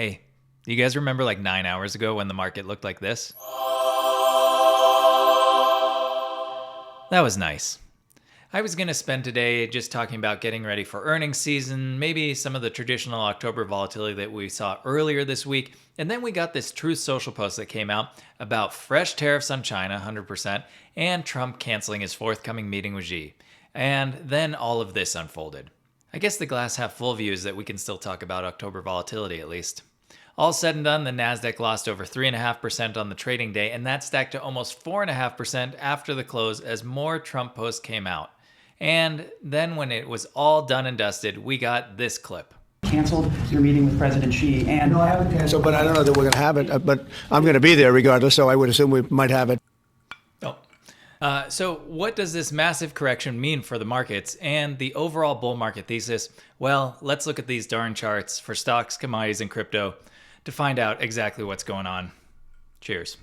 Hey, do you guys remember like 9 hours ago when the market looked like this? That was nice. I was going to spend today just talking about getting ready for earnings season, maybe some of the traditional October volatility that we saw earlier this week, and then we got this Truth Social post that came out about fresh tariffs on China, 100%, and Trump canceling his forthcoming meeting with Xi. And then all of this unfolded. I guess the glass half full view is that we can still talk about October volatility at least. All said and done, the Nasdaq lost over 3.5% on the trading day, and that stacked to almost 4.5% after the close as more Trump posts came out. And then when it was all done and dusted, we got this clip. Canceled your meeting with President Xi, and no, I haven't canceled, but I don't know that we're going to have it. But I'm going to be there regardless, so I would assume we might have it. So what does this massive correction mean for the markets and the overall bull market thesis? Well, let's look at these darn charts for stocks, commodities, and crypto to find out exactly what's going on. Cheers.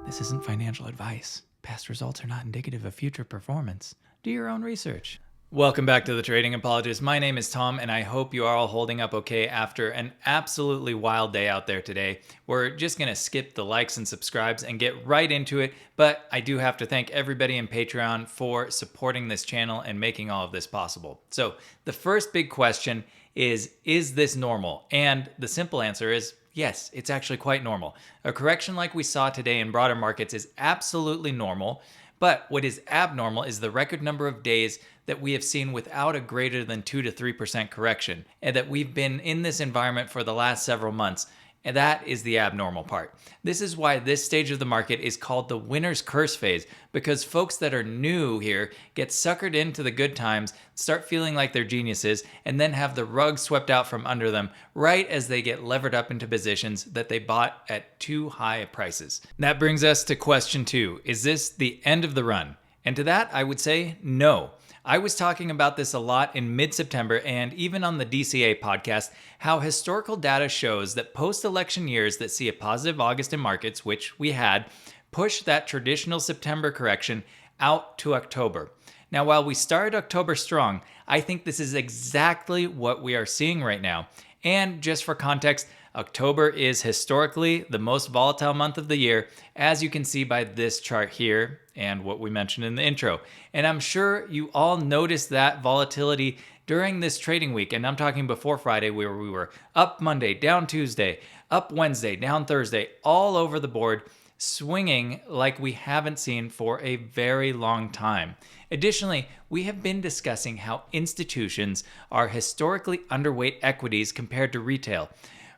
This isn't financial advice. Past results are not indicative of future performance. Do your own research. Welcome back to the Trading Apologist. My name is Tom, and I hope you are all holding up okay after an absolutely wild day out there today. We're just going to skip the likes and subscribes and get right into it, but I do have to thank everybody in Patreon for supporting this channel and making all of this possible. So the first big question is this normal? And the simple answer is yes, it's actually quite normal. A correction like we saw today in broader markets is absolutely normal. But what is abnormal is the record number of days that we have seen without a greater than 2 to 3% correction, and that we've been in this environment for the last several months. And that is the abnormal part. This is why this stage of the market is called the winner's curse phase, because folks that are new here get suckered into the good times, start feeling like they're geniuses, and then have the rug swept out from under them right as they get levered up into positions that they bought at too high prices. That brings us to question 2. Is this the end of the run? And to that, I would say no. I was talking about this a lot in mid-September and even on the DCA podcast, how historical data shows that post-election years that see a positive August in markets, which we had, push that traditional September correction out to October. Now, while we started October strong, I think this is exactly what we are seeing right now. And just for context, October is historically the most volatile month of the year, as you can see by this chart here and what we mentioned in the intro. And I'm sure you all noticed that volatility during this trading week. And I'm talking before Friday, where we were up Monday, down Tuesday, up Wednesday, down Thursday, all over the board, swinging like we haven't seen for a very long time. Additionally, we have been discussing how institutions are historically underweight equities compared to retail.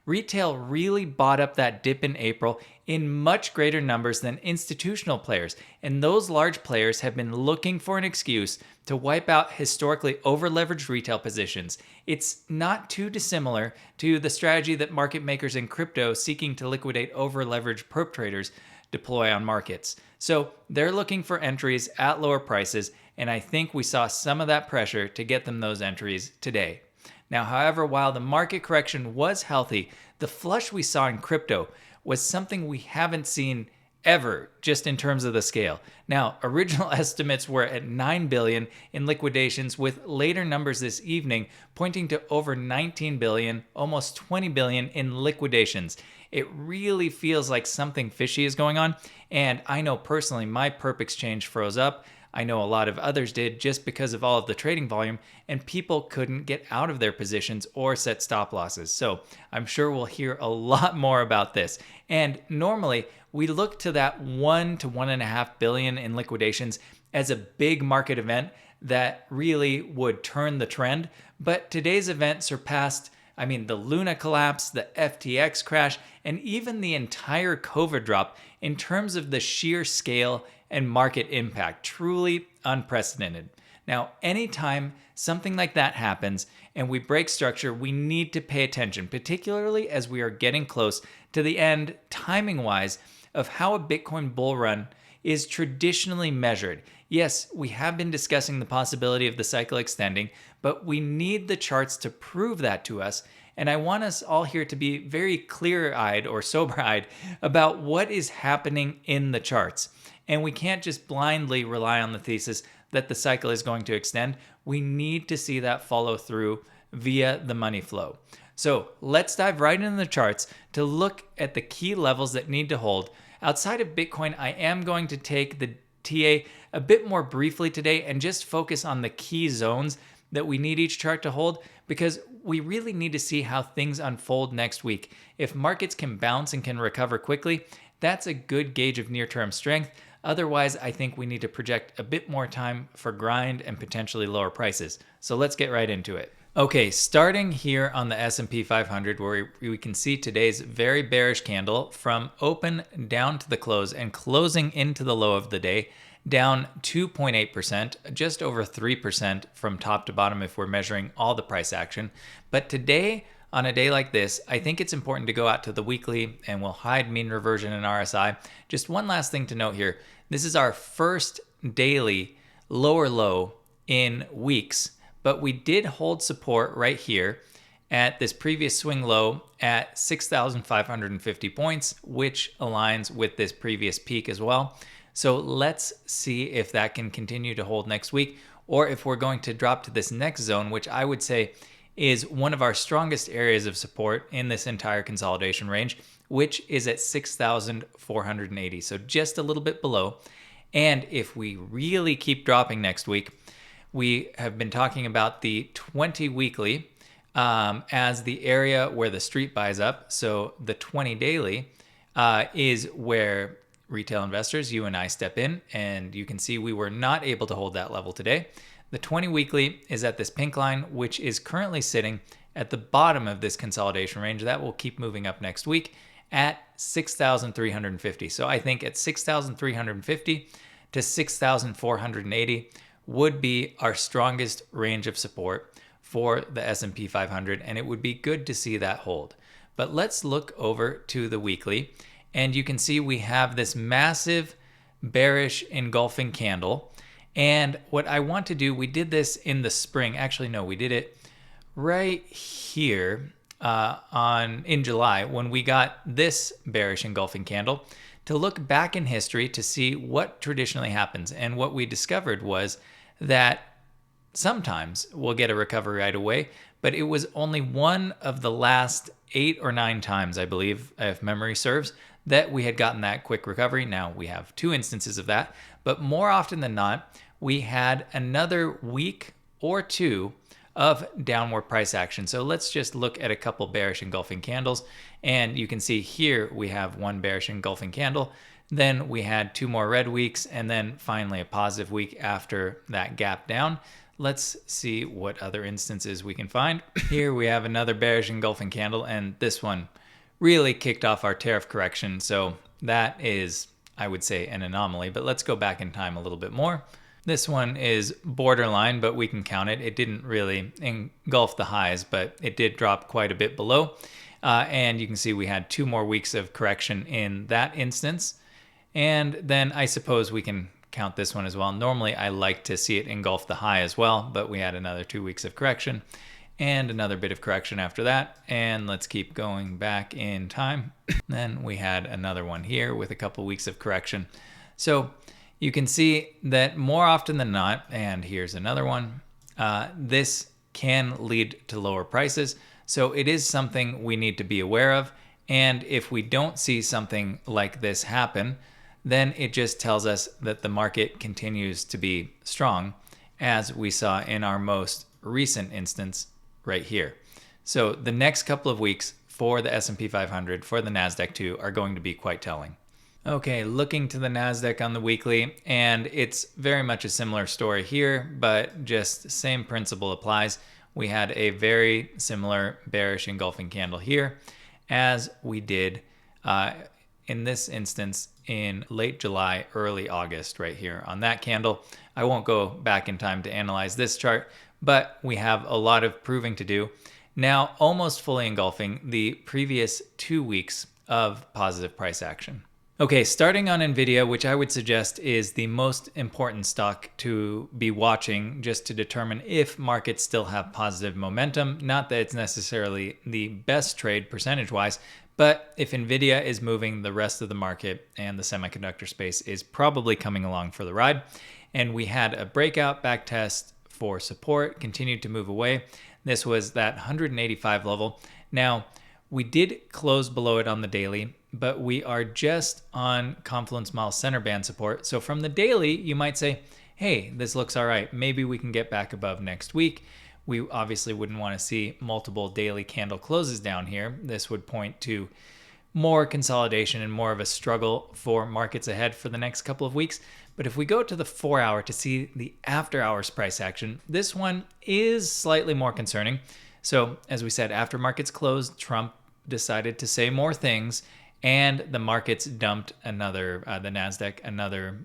Retail really bought up that dip in April in much greater numbers than institutional players, and those large players have been looking for an excuse to wipe out historically over-leveraged retail positions. It's not too dissimilar to the strategy that market makers in crypto seeking to liquidate over-leveraged perp traders deploy on markets. So they're looking for entries at lower prices, and I think we saw some of that pressure to get them those entries today. Now, however, while the market correction was healthy, the flush we saw in crypto was something we haven't seen ever, just in terms of the scale. Now, original estimates were at 9 billion in liquidations, with later numbers this evening pointing to over 19 billion, almost 20 billion in liquidations. It really feels like something fishy is going on, and I know personally my perp exchange froze up. I know a lot of others did just because of all of the trading volume, and people couldn't get out of their positions or set stop losses. So I'm sure we'll hear a lot more about this. And normally we look to that 1 to 1.5 billion in liquidations as a big market event that really would turn the trend. But today's event surpassed, the Luna collapse, the FTX crash, and even the entire COVID drop in terms of the sheer scale and market impact. Truly unprecedented. Now, anytime something like that happens and we break structure, we need to pay attention, particularly as we are getting close to the end, timing-wise, of how a Bitcoin bull run is traditionally measured. Yes, we have been discussing the possibility of the cycle extending, but we need the charts to prove that to us. And I want us all here to be very clear-eyed or sober-eyed about what is happening in the charts. And we can't just blindly rely on the thesis that the cycle is going to extend, we need to see that follow through via the money flow. So let's dive right into the charts to look at the key levels that need to hold. Outside of Bitcoin, I am going to take the TA a bit more briefly today and just focus on the key zones that we need each chart to hold, because we really need to see how things unfold next week. If markets can bounce and can recover quickly, that's a good gauge of near-term strength. Otherwise, I think we need to project a bit more time for grind and potentially lower prices. So let's get right into it. Okay, starting here on the S&P 500, where we can see today's very bearish candle from open down to the close and closing into the low of the day, down 2.8%, just over 3% from top to bottom if we're measuring all the price action. But today, on a day like this, I think it's important to go out to the weekly, and we'll hide mean reversion and RSI. Just one last thing to note here. This is our first daily lower low in weeks, but we did hold support right here at this previous swing low at 6,550 points, which aligns with this previous peak as well. So let's see if that can continue to hold next week, or if we're going to drop to this next zone, which I would say is one of our strongest areas of support in this entire consolidation range, which is at 6,480. So just a little bit below. And if we really keep dropping next week, we have been talking about the 20 weekly as the area where the street buys up. So the 20 daily is where retail investors, you and I, step in, and you can see we were not able to hold that level today. The 20 weekly is at this pink line, which is currently sitting at the bottom of this consolidation range. That will keep moving up next week at 6,350. So I think at 6,350 to 6,480 would be our strongest range of support for the S&P 500, and it would be good to see that hold. But let's look over to the weekly, and you can see we have this massive bearish engulfing candle. And what I want to do, we did this in the spring. Actually, no, we did it right here in July when we got this bearish engulfing candle, to look back in history to see what traditionally happens. And what we discovered was that sometimes we'll get a recovery right away, but it was only one of the last 8 or 9 times, I believe, if memory serves, that we had gotten that quick recovery. Now we have 2 instances of that, but more often than not, we had another week or 2 of downward price action. So let's just look at a couple bearish engulfing candles. And you can see here we have one bearish engulfing candle. Then we had 2 more red weeks, and then finally a positive week after that gap down. Let's see what other instances we can find. Here we have another bearish engulfing candle, and this one really kicked off our tariff correction. So that is, I would say, an anomaly. But let's go back in time a little bit more. This one is borderline, but we can count it. It didn't really engulf the highs, but it did drop quite a bit below. And you can see we had 2 more weeks of correction in that instance. And then I suppose we can count this one as well. Normally I like to see it engulf the high as well, but we had another 2 weeks of correction and another bit of correction after that. And let's keep going back in time. Then we had another one here with a couple weeks of correction. So you can see that more often than not, and here's another one, this can lead to lower prices. So it is something we need to be aware of. And if we don't see something like this happen, then it just tells us that the market continues to be strong, as we saw in our most recent instance right here. So the next couple of weeks for the S&P 500, for the Nasdaq too, are going to be quite telling. Okay, looking to the Nasdaq on the weekly, and it's very much a similar story here, but just same principle applies. We had a very similar bearish engulfing candle here, as we did in this instance in late July, early August, right here on that candle. I won't go back in time to analyze this chart, but we have a lot of proving to do. Now, almost fully engulfing the previous 2 weeks of positive price action. Okay, starting on NVIDIA, which I would suggest is the most important stock to be watching just to determine if markets still have positive momentum. Not that it's necessarily the best trade percentage-wise, but if NVIDIA is moving, the rest of the market and the semiconductor space is probably coming along for the ride. and we had a breakout back test for support, continued to move away. This was that 185 level. Now, we did close below it on the daily, but we are just on Confluence Mile center band support. So from the daily, you might say, hey, this looks all right. Maybe we can get back above next week. We obviously wouldn't want to see multiple daily candle closes down here. This would point to more consolidation and more of a struggle for markets ahead for the next couple of weeks. But if we go to the 4-hour to see the after hours price action, this one is slightly more concerning. So as we said, after markets closed, Trump decided to say more things, and the markets dumped another, the Nasdaq, another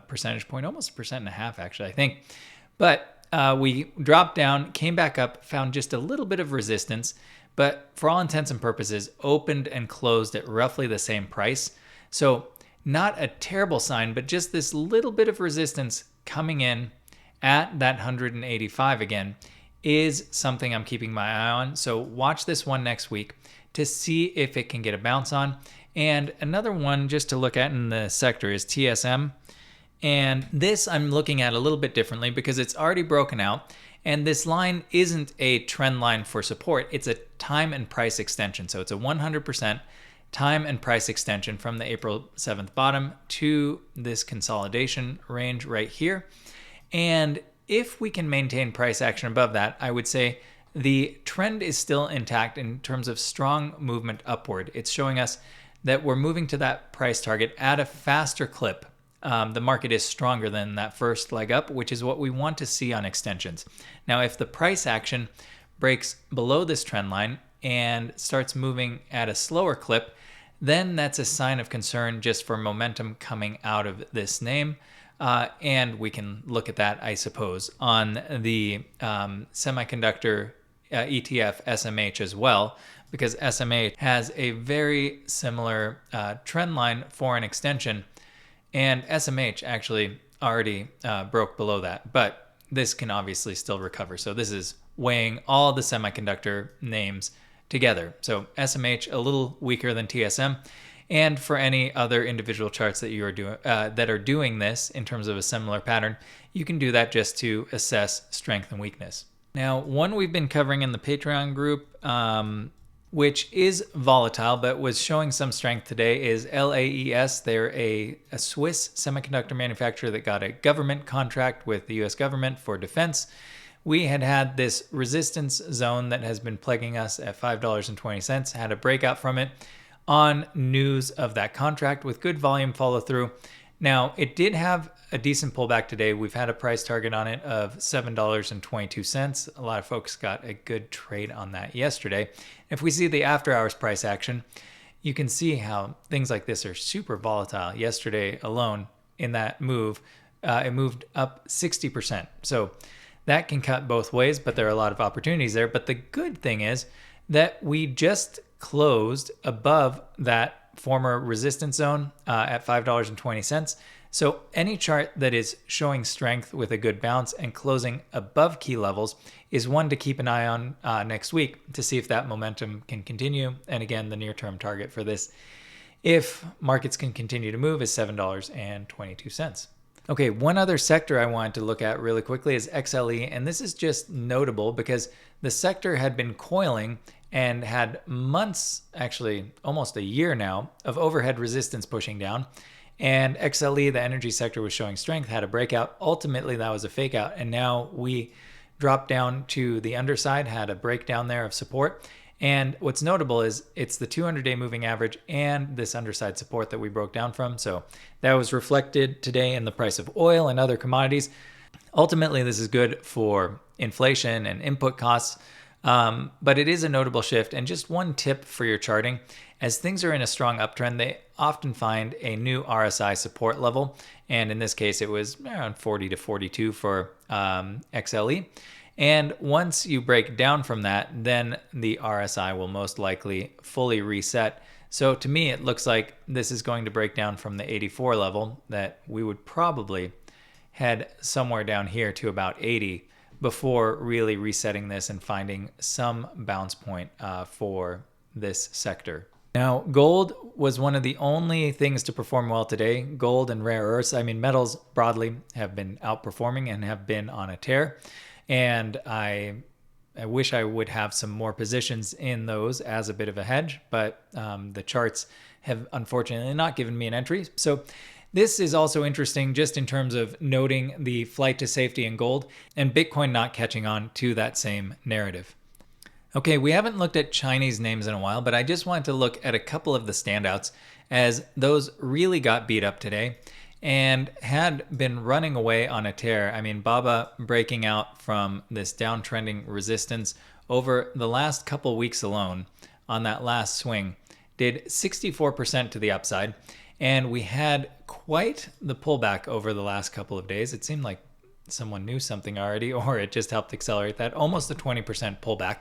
percentage point, almost 1.5% actually, I think. But we dropped down, came back up, found just a little bit of resistance, but for all intents and purposes, opened and closed at roughly the same price. So not a terrible sign, but just this little bit of resistance coming in at that 185 again is something I'm keeping my eye on. So watch this one next week to see if it can get a bounce on. And another one just to look at in the sector is TSM. And this I'm looking at a little bit differently because it's already broken out. And this line isn't a trend line for support. It's a time and price extension. So it's a 100% time and price extension from the April 7th bottom to this consolidation range right here. And if we can maintain price action above that, I would say the trend is still intact in terms of strong movement upward. It's showing us that we're moving to that price target at a faster clip. The market is stronger than that first leg up, which is what we want to see on extensions. Now, if the price action breaks below this trend line and starts moving at a slower clip, then that's a sign of concern just for momentum coming out of this name. And we can look at that, I suppose, on the semiconductor ETF SMH as well, because SMH has a very similar trend line for an extension. And SMH actually already broke below that, but this can obviously still recover. So this is weighing all the semiconductor names together. So SMH a little weaker than TSM. And for any other individual charts that you are doing that are doing this in terms of a similar pattern, you can do that just to assess strength and weakness. Now, one we've been covering in the Patreon group, which is volatile but was showing some strength today, is LAES. They're a Swiss semiconductor manufacturer that got a government contract with the US government for defense. We had this resistance zone that has been plaguing us at $5.20, had a breakout from it on news of that contract with good volume follow through. Now, it did have a decent pullback today. We've had a price target on it of $7.22. A lot of folks got a good trade on that yesterday. If we see the after hours price action, you can see how things like this are super volatile. Yesterday alone in that move, it moved up 60%. So that can cut both ways, but there are a lot of opportunities there. But the good thing is that we just closed above that former resistance zone at $5.20. So any chart that is showing strength with a good bounce and closing above key levels is one to keep an eye on next week to see if that momentum can continue. And again, the near-term target for this, if markets can continue to move, is $7.22. Okay, one other sector I wanted to look at really quickly is XLE, and this is just notable because the sector had been coiling and had months, actually almost a year now, of overhead resistance pushing down. And XLE, the energy sector, was showing strength, had a breakout. Ultimately, that was a fake out. And now we dropped down to the underside, had a breakdown there of support. And what's notable is it's the 200-day moving average and this underside support that we broke down from. So that was reflected today in the price of oil and other commodities. Ultimately, this is good for inflation and input costs. But it is a notable shift. And just one tip for your charting, as things are in a strong uptrend, they often find a new RSI support level. And in this case, it was around 40 to 42 for XLE. And once you break down from that, then the RSI will most likely fully reset. So to me, it looks like this is going to break down from the 84 level that we would probably head somewhere down here to about 80 before really resetting this and finding some bounce point for this sector. Now, gold was one of the only things to perform well today. Gold and rare earths, I mean, metals broadly have been outperforming and have been on a tear. And I wish I would have some more positions in those as a bit of a hedge, but the charts have unfortunately not given me an entry. So this is also interesting just in terms of noting the flight to safety in gold and Bitcoin not catching on to that same narrative. Okay, we haven't looked at Chinese names in a while, but I just wanted to look at a couple of the standouts as those really got beat up today and had been running away on a tear. I mean, BABA breaking out from this downtrending resistance over the last couple weeks alone on that last swing did 64% to the upside. And we had quite the pullback over the last couple of days. It seemed like someone knew something already, or it just helped accelerate that, almost a 20% pullback.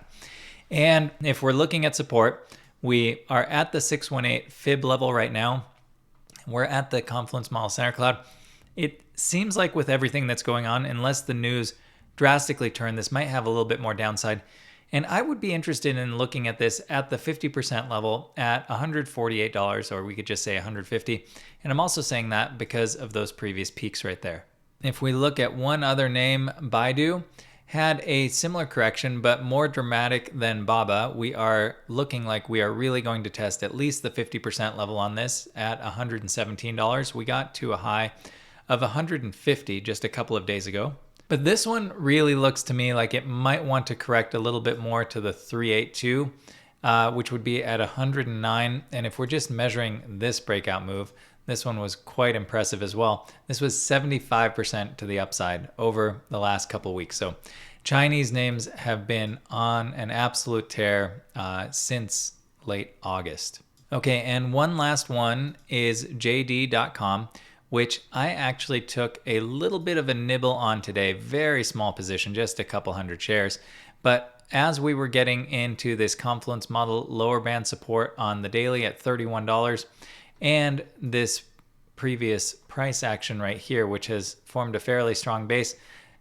And if we're looking at support, we are at the 618 fib level right now. We're at the Confluence Model Center Cloud. It seems like with everything that's going on, unless the news drastically turn, this might have a little bit more downside. And I would be interested in looking at this at the 50% level at $148, or we could just say $150. And I'm also saying that because of those previous peaks right there. If we look at one other name, BIDU had a similar correction, but more dramatic than BABA. We are looking like we are really going to test at least the 50% level on this at $117. We got to a high of $150 just a couple of days ago. But this one really looks to me like it might want to correct a little bit more to the 382, which would be at 109. And if we're just measuring this breakout move, this one was quite impressive as well. This was 75% to the upside over the last couple of weeks. So Chinese names have been on an absolute tear since late August. Okay, and one last one is JD.com, which I actually took a little bit of a nibble on today. Very small position, just a couple hundred shares. But as we were getting into this Confluence Model lower band support on the daily at $31, and this previous price action right here, which has formed a fairly strong base,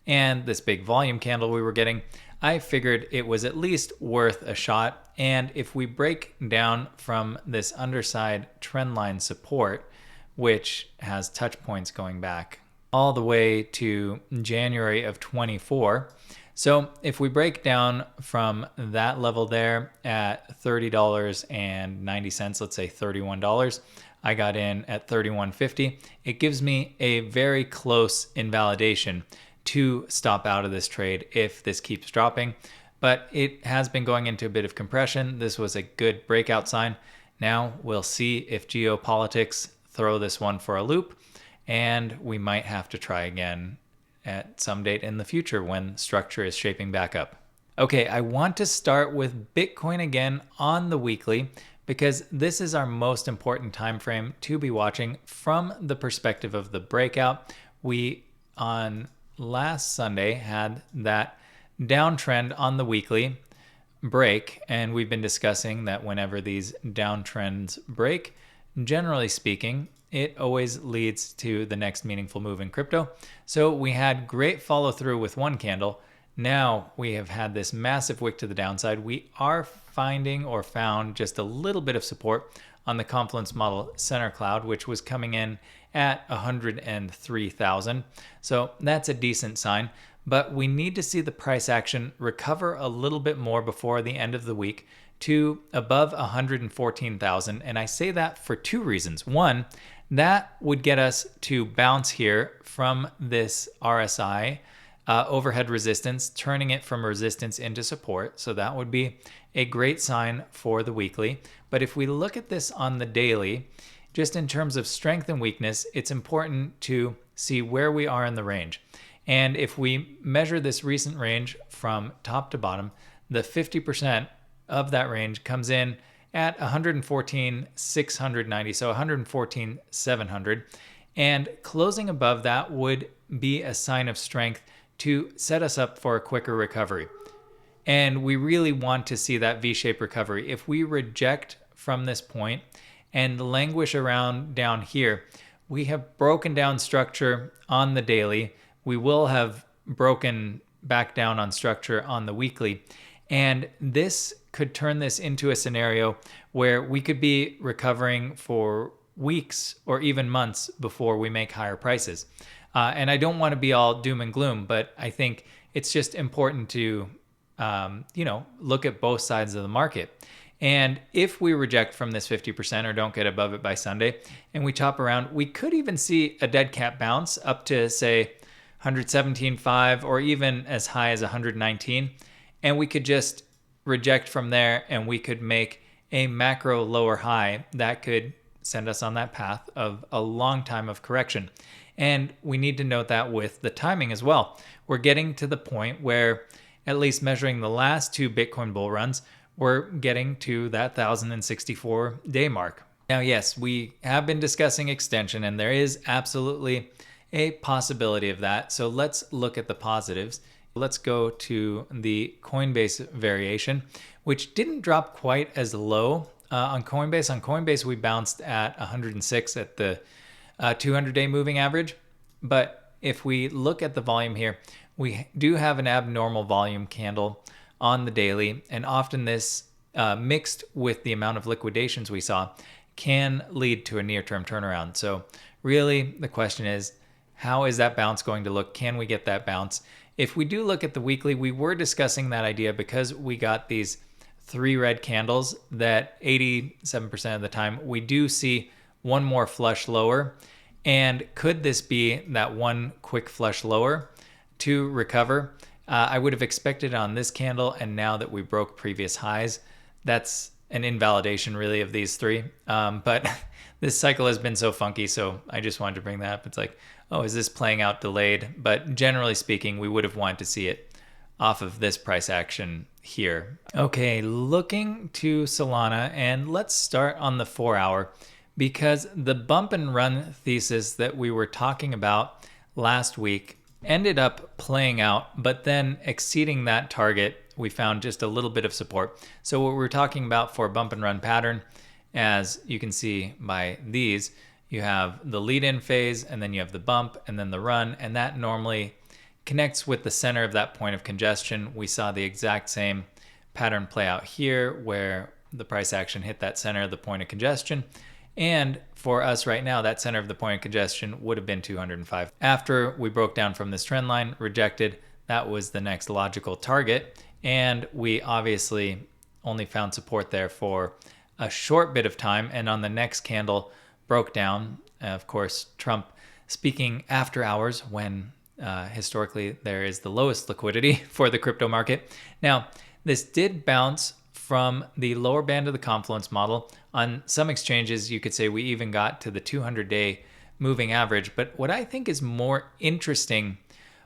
and this big volume candle we were getting, I figured it was at least worth a shot. And if we break down from this underside trendline support, which has touch points going back all the way to January of 24. So if we break down from that level there at $30.90, let's say $31, I got in at $31.50. It gives me a very close invalidation to stop out of this trade if this keeps dropping. But it has been going into a bit of compression. This was a good breakout sign. Now we'll see if geopolitics throw this one for a loop, and we might have to try again at some date in the future when structure is shaping back up. Okay, I want to start with Bitcoin again on the weekly because this is our most important time frame to be watching from the perspective of the breakout. We, on last Sunday, had that downtrend on the weekly break, and we've been discussing that whenever these downtrends break, generally speaking, it always leads to the next meaningful move in crypto. So we had great follow through with one candle. Now we have had this massive wick to the downside. We are finding or found just a little bit of support on the Confluence Model Center Cloud, which was coming in at 103,000. So that's a decent sign, but we need to see the price action recover a little bit more before the end of the week to above 114,000. And I say that for two reasons. One, that would get us to bounce here from this RSI overhead resistance, turning it from resistance into support. So that would be a great sign for the weekly. But if we look at this on the daily, just in terms of strength and weakness, it's important to see where we are in the range. And if we measure this recent range from top to bottom, the 50% of that range comes in at 114,690, so 114,700. And closing above that would be a sign of strength to set us up for a quicker recovery. And we really want to see that V-shaped recovery. If we reject from this point and languish around down here, we have broken down structure on the daily. We will have broken back down on structure on the weekly. And this could turn this into a scenario where we could be recovering for weeks or even months before we make higher prices. And I don't want to be all doom and gloom, but I think it's just important to, look at both sides of the market. And if we reject from this 50% or don't get above it by Sunday and we chop around, we could even see a dead cat bounce up to, say, 117.5 or even as high as 119. And we could just reject from there and we could make a macro lower high that could send us on that path of a long time of correction. And we need to note that with the timing as well. We're getting to the point where, at least measuring the last two Bitcoin bull runs, we're getting to that 1,064 day mark. Now, yes, we have been discussing extension, and there is absolutely a possibility of that. So let's look at the positives. Let's go to the Coinbase variation, which didn't drop quite as low on Coinbase. On Coinbase, we bounced at 106 at the 200-day moving average. But if we look at the volume here, we do have an abnormal volume candle on the daily, and often this mixed with the amount of liquidations we saw can lead to a near-term turnaround. So really the question is, how is that bounce going to look? Can we get that bounce? If we do look at the weekly, we were discussing that idea because we got these 3 red candles that 87% of the time we do see one more flush lower. And could this be that one quick flush lower to recover? I would have expected on this candle, and now that we broke previous highs, that's an invalidation really of these 3. But this cycle has been so funky, so I just wanted to bring that up. It's like, oh, is this playing out delayed? But generally speaking, we would have wanted to see it off of this price action here. Okay, looking to Solana, and let's start on the 4-hour, because the bump and run thesis that we were talking about last week ended up playing out, but then exceeding that target, we found just a little bit of support. So what we're talking about for bump and run pattern, as you can see by these, you have the lead-in phase, and then you have the bump, and then the run, and that normally connects with the center of that point of congestion. We saw the exact same pattern play out here, where the price action hit that center of the point of congestion. And for us right now, that center of the point of congestion would have been 205. After we broke down from this trend line, rejected, that was the next logical target. And we obviously only found support there for a short bit of time. And on the next candle, broke down. Of course, Trump speaking after hours when historically there is the lowest liquidity for the crypto market. Now, this did bounce from the lower band of the confluence model. On some exchanges, you could say we even got to the 200-day moving average. But what I think is more interesting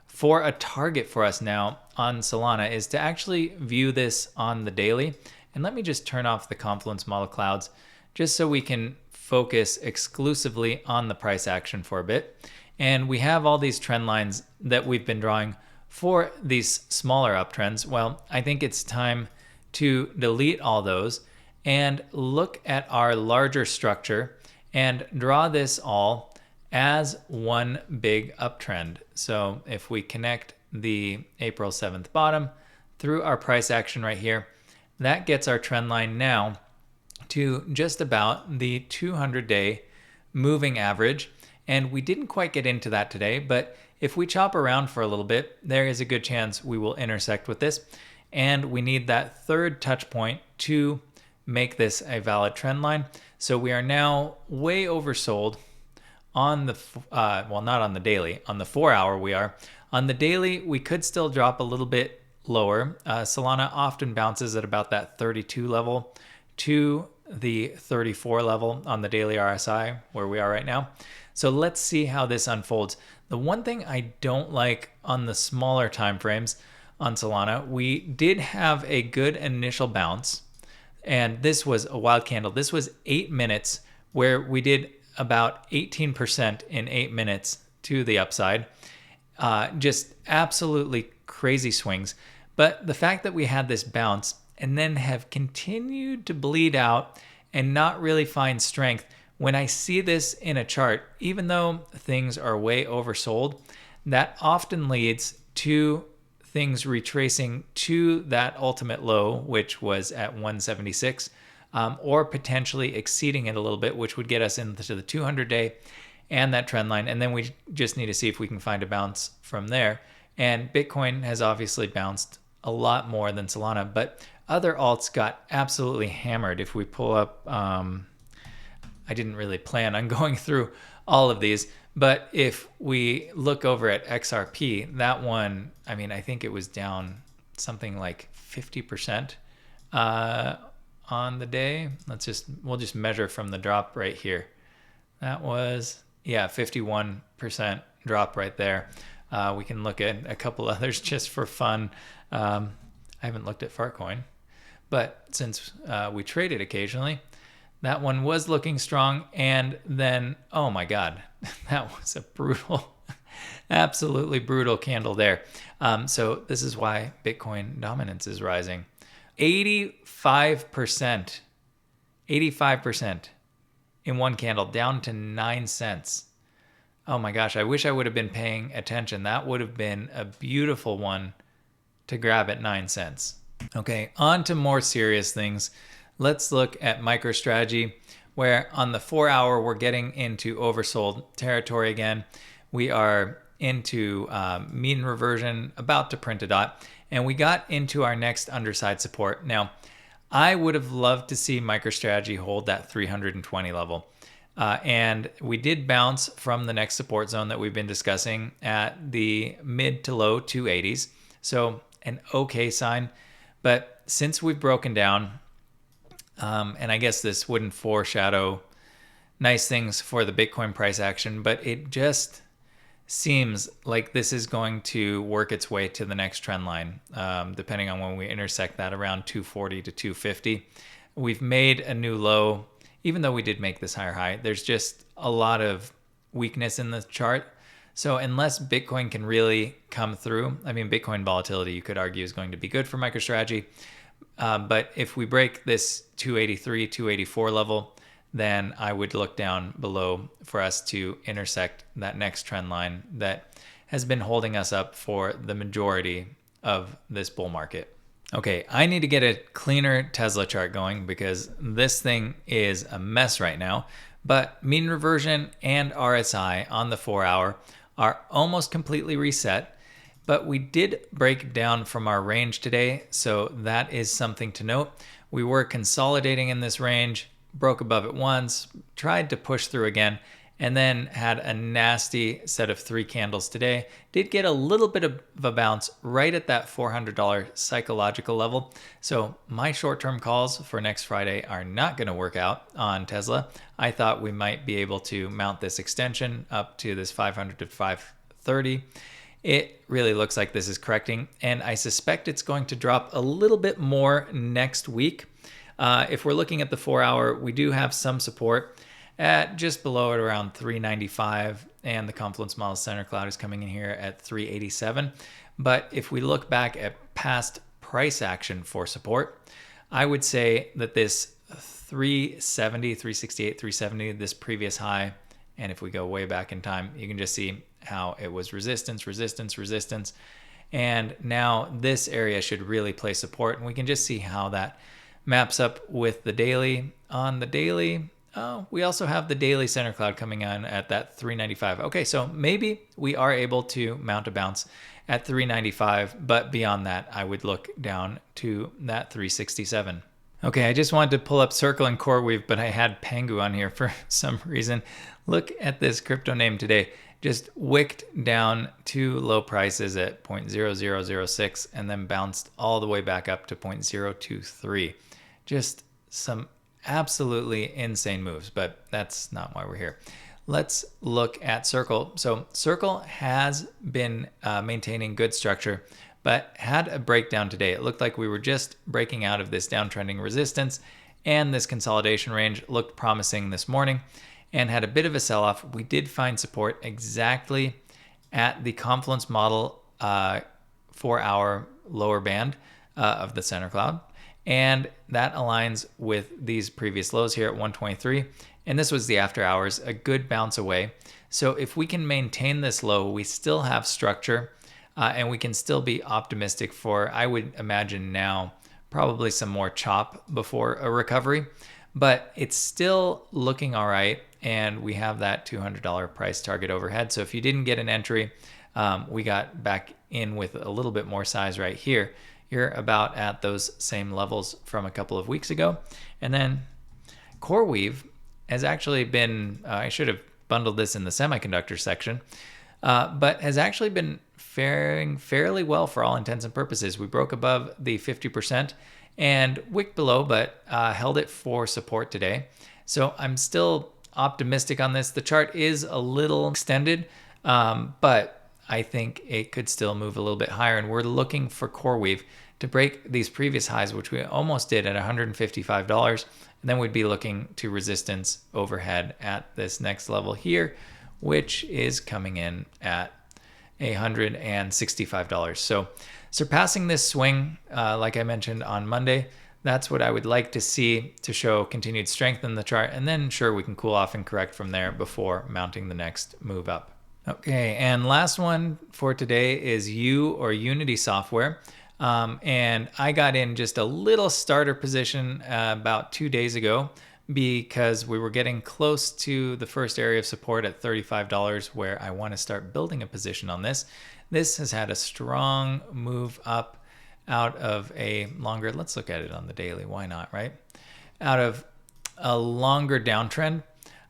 for a target for us now on Solana is to actually view this on the daily. And let me just turn off the confluence model clouds just so we can focus exclusively on the price action for a bit. And we have all these trend lines that we've been drawing for these smaller uptrends. Well, I think it's time to delete all those and look at our larger structure and draw this all as one big uptrend. So if we connect the April 7th bottom through our price action right here, that gets our trend line now to just about the 200-day moving average. And we didn't quite get into that today, but if we chop around for a little bit, there is a good chance we will intersect with this. And we need that third touch point to make this a valid trend line. So we are now way oversold on the, not on the daily, on the 4-hour we are. On the daily, we could still drop a little bit lower. Solana often bounces at about that 32 level to the 34 level on the daily RSI where we are right now. So let's see how this unfolds. The one thing I don't like on the smaller time frames on Solana, we did have a good initial bounce, and this was a wild candle. This was 8 minutes where we did about 18% in 8 minutes to the upside. Just absolutely crazy swings. But the fact that we had this bounce and then have continued to bleed out and not really find strength, when I see this in a chart, even though things are way oversold, that often leads to things retracing to that ultimate low, which was at 176, or potentially exceeding it a little bit, which would get us into the 200-day and that trend line. And then we just need to see if we can find a bounce from there. And Bitcoin has obviously bounced a lot more than Solana, but other alts got absolutely hammered. If we pull up, I didn't really plan on going through all of these, but if we look over at XRP, that one, I mean, I think it was down something like 50% on the day. We'll just measure from the drop right here. That was, 51% drop right there. We can look at a couple others just for fun. I haven't looked at Fartcoin, but since we trade it occasionally, that one was looking strong. And then, oh my God, that was a brutal, absolutely brutal candle there. So this is why Bitcoin dominance is rising. 85% in one candle, down to 9 cents. Oh my gosh, I wish I would have been paying attention. That would have been a beautiful one to grab at 9 cents. Okay, on to more serious things. Let's look at MicroStrategy, where on the 4-hour, we're getting into oversold territory again. We are into mean reversion, about to print a dot, and we got into our next underside support. Now, I would have loved to see MicroStrategy hold that 320 level. And we did bounce from the next support zone that we've been discussing at the mid to low 280s. So an okay sign. But since we've broken down, and I guess this wouldn't foreshadow nice things for the Bitcoin price action, but it just seems like this is going to work its way to the next trend line, depending on when we intersect that around 240 to 250. We've made a new low, even though we did make this higher high. There's just a lot of weakness in the chart. So unless Bitcoin can really come through, I mean, Bitcoin volatility, you could argue, is going to be good for MicroStrategy. But if we break this 283, 284 level, then I would look down below for us to intersect that next trend line that has been holding us up for the majority of this bull market. Okay, I need to get a cleaner Tesla chart going because this thing is a mess right now. But mean reversion and RSI on the 4-hour are almost completely reset. But we did break down from our range today, so that is something to note. We were consolidating in this range, broke above it once, tried to push through again, and then had a nasty set of 3 candles today. Did get a little bit of a bounce right at that $400 psychological level. So my short-term calls for next Friday are not going to work out on Tesla. I thought we might be able to mount this extension up to this 500 to 530. It really looks like this is correcting, and I suspect it's going to drop a little bit more next week. If we're looking at the 4-hour, we do have some support at just below it around 395, and the Confluence Model Center Cloud is coming in here at 387. But if we look back at past price action for support, I would say that this 370, 368, 370, this previous high, and if we go way back in time, you can just see how it was resistance, resistance, resistance. And now this area should really play support, and we can just see how that maps up with the daily. On the daily, we also have the daily center cloud coming on at that 395. Okay, so maybe we are able to mount a bounce at 395, but beyond that, I would look down to that 367. Okay, I just wanted to pull up Circle and CoreWeave, but I had Pengu on here for some reason. Look at this crypto name today. Just wicked down to low prices at 0.0006 and then bounced all the way back up to 0.023. Just some absolutely insane moves, but that's not why we're here. Let's look at Circle. So Circle has been maintaining good structure, but had a breakdown today. It looked like we were just breaking out of this downtrending resistance, and this consolidation range looked promising this morning and had a bit of a sell-off. We did find support exactly at the Confluence Model 4-hour lower band of the center cloud. And that aligns with these previous lows here at 123. And this was the after hours, a good bounce away. So if we can maintain this low, we still have structure. and we can still be optimistic for, I would imagine now, probably some more chop before a recovery, but it's still looking all right. And we have that $200 price target overhead. So if you didn't get an entry, we got back in with a little bit more size right here. You're about at those same levels from a couple of weeks ago. And then CRWV has actually been, I should have bundled this in the semiconductor section, but has actually been faring fairly well for all intents and purposes. We broke above the 50% and wicked below, but held it for support today. So I'm still optimistic on this. The chart is a little extended, but I think it could still move a little bit higher. And we're looking for CRWV to break these previous highs, which we almost did at $155. And then we'd be looking to resistance overhead at this next level here, which is coming in at $165. So surpassing this swing, like I mentioned on Monday, that's what I would like to see to show continued strength in the chart. And then sure, we can cool off and correct from there before mounting the next move up. Okay, and last one for today is Unity Software. And I got in just a little starter position about 2 days ago because we were getting close to the first area of support at $35 where I want to start building a position on this. This has had a strong move up out of a longer, let's look at it on the daily, why not, right? Out of a longer downtrend.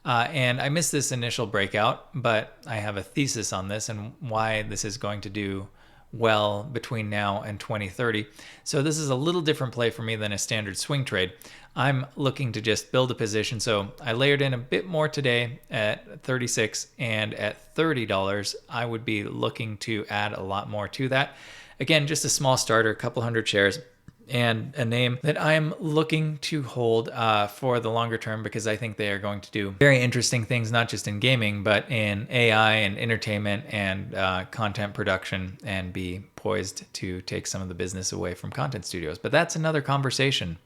And I missed this initial breakout, but I have a thesis on this and why this is going to do well between now and 2030. So this is a little different play for me than a standard swing trade. I'm looking to just build a position. So I layered in a bit more today at 36 and at $30. I would be looking to add a lot more to that. Again, just a small starter, a couple hundred shares, and a name that I'm looking to hold for the longer term because I think they are going to do very interesting things, not just in gaming, but in AI and entertainment and content production, and be poised to take some of the business away from content studios. But that's another conversation.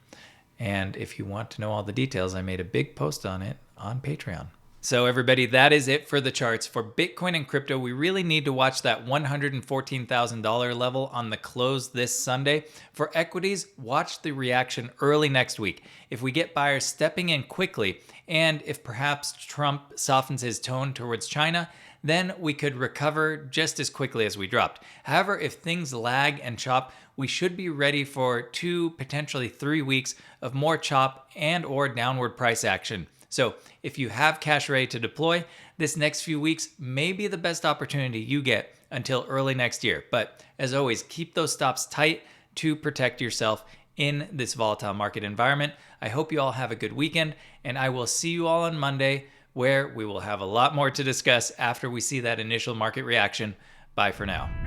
And if you want to know all the details, I made a big post on it on Patreon. So everybody, that is it for the charts. For Bitcoin and crypto, we really need to watch that $114,000 level on the close this Sunday. For equities, watch the reaction early next week. If we get buyers stepping in quickly, and if perhaps Trump softens his tone towards China, then we could recover just as quickly as we dropped. However, if things lag and chop, we should be ready for 2, potentially 3 weeks of more chop and or downward price action. So if you have cash ready to deploy, this next few weeks may be the best opportunity you get until early next year. But as always, keep those stops tight to protect yourself in this volatile market environment. I hope you all have a good weekend, and I will see you all on Monday, where we will have a lot more to discuss after we see that initial market reaction. Bye for now.